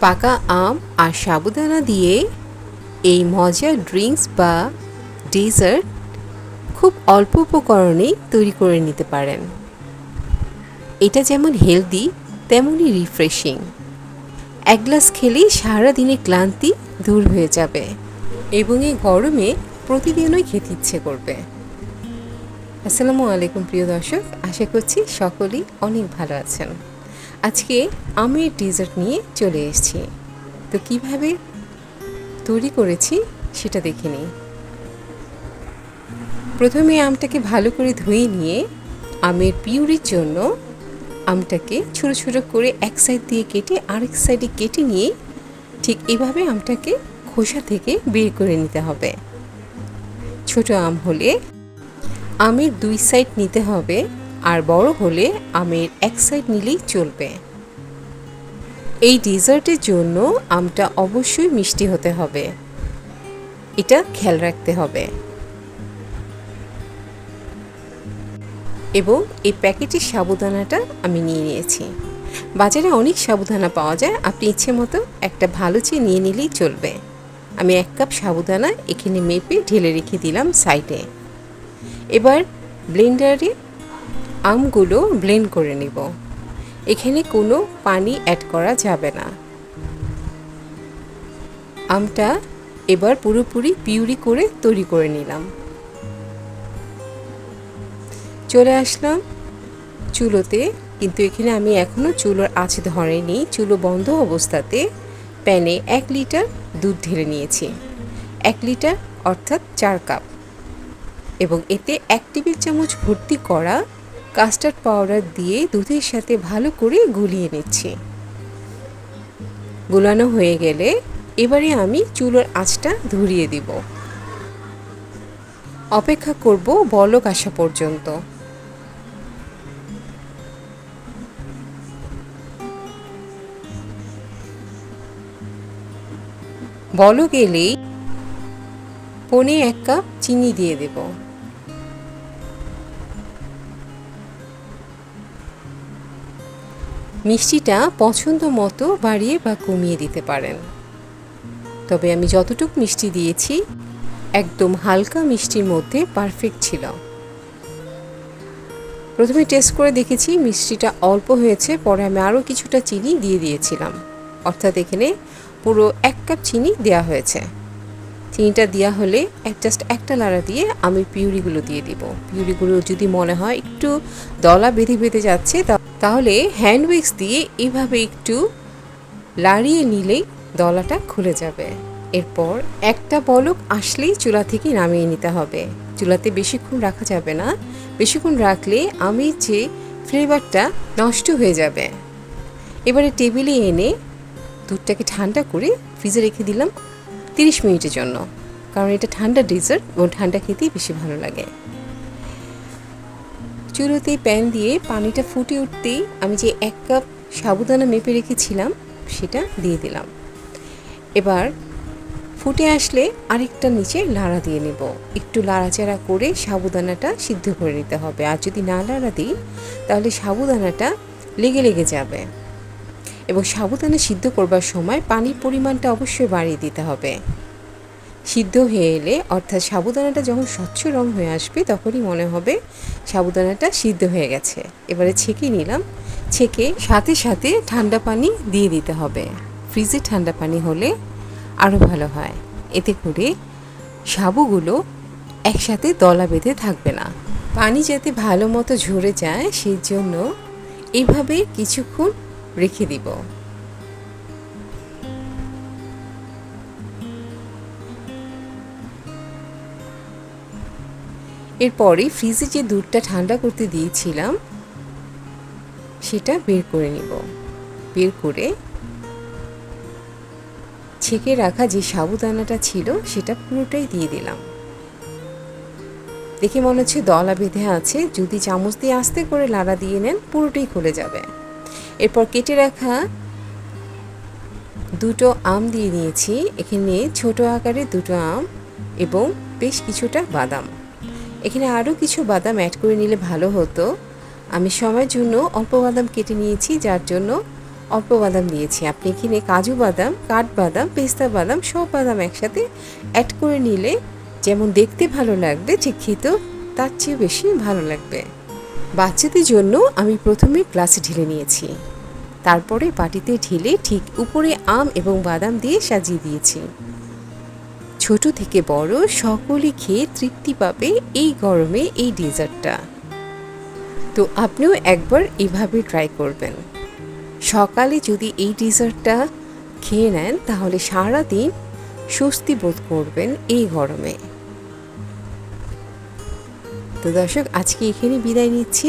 পাকা আম আর সাবুদানা দিয়ে এই মজার ড্রিঙ্কস বা ডেজার্ট খুব অল্প উপকরণেই তৈরি করে নিতে পারেন। এটা যেমন হেলদি তেমনই রিফ্রেশিং। এক গ্লাস খেলেই সারাদিনের ক্লান্তি দূর হয়ে যাবে এবং এই গরমে প্রতিদিনই খেতে ইচ্ছে করবে। আসসালামু আলাইকুম প্রিয় দর্শক, আশা করছি সকলেই অনেক ভালো আছেন। আজকে আমের ডেজার্ট নিয়ে চলে এসেছি। তো কিভাবে তৈরি করেছি সেটা দেখে নিই। প্রথমে আমটাকে ভালো করে ধুয়ে নিয়ে আমের পিউরির জন্য আমটাকে ছোটো ছোটো করে এক সাইড দিয়ে কেটে আরেক সাইডে কেটে নিয়ে ঠিক এভাবে আমটাকে খোসা থেকে বের করে নিতে হবে। ছোট আম হলে আমের দুই সাইড নিতে হবে, আর বড় হলে আমের এক সাইড নিলেই চলবে। এই ডেজার্টের জন্য আমটা অবশ্যই মিষ্টি হতে হবে, এটা খেয়াল রাখতে হবে। এবং এই প্যাকেটের সাবুদানাটা আমি নিয়ে নিয়েছি। বাজারে অনেক সাবুদানা পাওয়া যায়, আপনি ইচ্ছে মতো একটা ভালো চেয়ে নিয়ে নিলেই চলবে। আমি 1 কাপ সাবুদানা এখানে মেপে ঢেলে রেখে দিলাম সাইডে। এবার ব্লেন্ডারে আমগুলো ব্লেন্ড করে নেব। এখানে কোনো পানি অ্যাড করা যাবে না। আমটা এবার পুরোপুরি পিউরি করে তৈরি করে নিলাম। চলে আসলাম চুলোতে, কিন্তু এখানে আমি এখনও চুলোর আঁচ ধরেনি। চুলো বন্ধ অবস্থাতে প্যানে 1 লিটার দুধ ঢেলে নিয়েছি। 1 লিটার অর্থাৎ 4 কাপ, এবং এতে 1 টেবিল চামচ ভর্তি করা কাস্টার্ড পাউডার দিয়ে দুধের সাথে ভালো করে গুলিয়ে নিচ্ছি। গুলানো হয়ে গেলে এবারে আমি চুলোর আঁচটা ধরিয়ে দিব। অপেক্ষা করব বলক আসা পর্যন্ত। বলক এলেই 1 কাপ চিনি দিয়ে দেব। মিষ্টিটা পছন্দ মতো বাড়িয়ে বা কমিয়ে দিতে পারেন, তবে আমি যতটুকু মিষ্টি দিয়েছি একদম হালকা মিষ্টির মধ্যে পারফেক্ট ছিল। প্রথমে টেস্ট করে দেখেছি মিষ্টিটা অল্প হয়েছে, পরে আমি আরও কিছুটা চিনি দিয়ে দিয়েছিলাম, অর্থাৎ এখানে পুরো 1 কাপ চিনি দেওয়া হয়েছে। চিনিটা দেওয়া হলে জাস্ট একটা লাড়া দিয়ে আমি পিউরিগুলো দিয়ে দিব। পিউরিগুলো যদি মনে হয় একটু দলা বেঁধে বেঁধে যাচ্ছে, তাহলে হ্যান্ড উইক্স দিয়ে এইভাবে একটু লাড়িয়ে নিলেই দলাটা খুলে যাবে। এরপর একটা বলক আসলেই চুলা থেকে নামিয়ে নিতে হবে। চুলাতে বেশিক্ষণ রাখা যাবে না, বেশিক্ষণ রাখলে আমের যে ফ্লেভারটা নষ্ট হয়ে যাবে। এবারে টেবিলে এনে দুধটাকে ঠান্ডা করে ফ্রিজে রেখে দিলাম 30 মিনিটের জন্য, কারণ এটা ঠান্ডা ডেজার্ট এবং ঠান্ডা খেতেই বেশি ভালো লাগে। চুলোতে প্যান দিয়ে পানিটা ফুটে উঠতেই আমি যে 1 কাপ সাবুদানা মেপে রেখেছিলাম সেটা দিয়ে দিলাম। এবার ফুটে আসলে আরেকটা নিচে লাড়া দিয়ে নেব। একটু লাড়াচাড়া করে সাবুদানাটা সিদ্ধ করে নিতে হবে, আর যদি না লাড়া দিই তাহলে সাবুদানাটা লেগে লেগে যাবে। এবং সাবুদানা সিদ্ধ করবার সময় পানির পরিমাণটা অবশ্যই বাড়িয়ে দিতে হবে। সিদ্ধ হয়ে এলে, অর্থাৎ সাবুদানাটা যখন স্বচ্ছ রং হয়ে আসবে, তখনই মনে হবে সাবুদানাটা সিদ্ধ হয়ে গেছে। এবারে ছেঁকে নিলাম। ছেঁকে সাথে সাথে ঠান্ডা পানি দিয়ে দিতে হবে। ফ্রিজে ঠান্ডা পানি হলে আরও ভালো হয়, এতে করে সাবুগুলো একসাথে দলা বেঁধে থাকবে না। পানি যাতে ভালো মতো ঝরে যায় সেই জন্য এইভাবে কিছুক্ষণ রেখে দিব। এরপরে ফ্রিজে যে দুধটা ঠান্ডা করতে দিয়েছিলাম সেটা বের করে নিব। বের করে ছেঁকে রাখা যে সাবুদানাটা ছিল সেটা পুরোটাই দিয়ে দিলাম। দেখে মনে হচ্ছে দলা বেঁধে আছে, যদি চামচ দিয়ে আস্তে করে লাড়া দিয়ে নেন পুরোটাই খুলে যাবে। এরপর কেটে রাখা 2টো আম দিয়ে নিয়েছি। এখানে ছোট আকারে 2টো আম এবং বেশ কিছুটা বাদাম। এখানে আরও কিছু বাদাম অ্যাড করে নিলে ভালো হতো। আমি সময়ের জন্য অল্প বাদাম কেটে নিয়েছি, যার জন্য অল্প বাদাম দিয়েছি। আপনি এখানে কাজু বাদাম, কাঠবাদাম, পেস্তা বাদাম সব বাদাম একসাথে অ্যাড করে নিলে যেমন দেখতে ভালো লাগবে, ঠিক খেতেও তার চেয়ে বেশি ভালো লাগবে। বাচ্চাদের জন্য আমি প্রথমে গ্লাসে ঢেলে নিয়েছি, তারপরে বাটিতে ঢেলে ঠিক উপরে আম এবং বাদাম দিয়ে সাজিয়ে দিয়েছি। ছোট থেকে বড় সকলে খেয়ে তৃপ্তি পাবে এই গরমে এই ডেজার্টটা। তো আপনিও একবার এভাবে ট্রাই করবেন। সকালে যদি এই ডেজার্টটা খেয়ে নেন তাহলে সারাদিন স্বস্তি বোধ করবেন এই গরমে। তো দর্শক, আজকে এখানে বিদায় নিচ্ছি।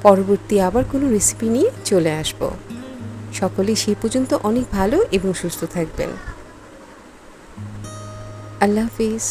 পরবর্তী আবার কোনো রেসিপি নিয়ে চলে আসব। সকলে সেই পর্যন্ত অনেক ভালো এবং সুস্থ থাকবেন। আল্লাহ হাফিজ।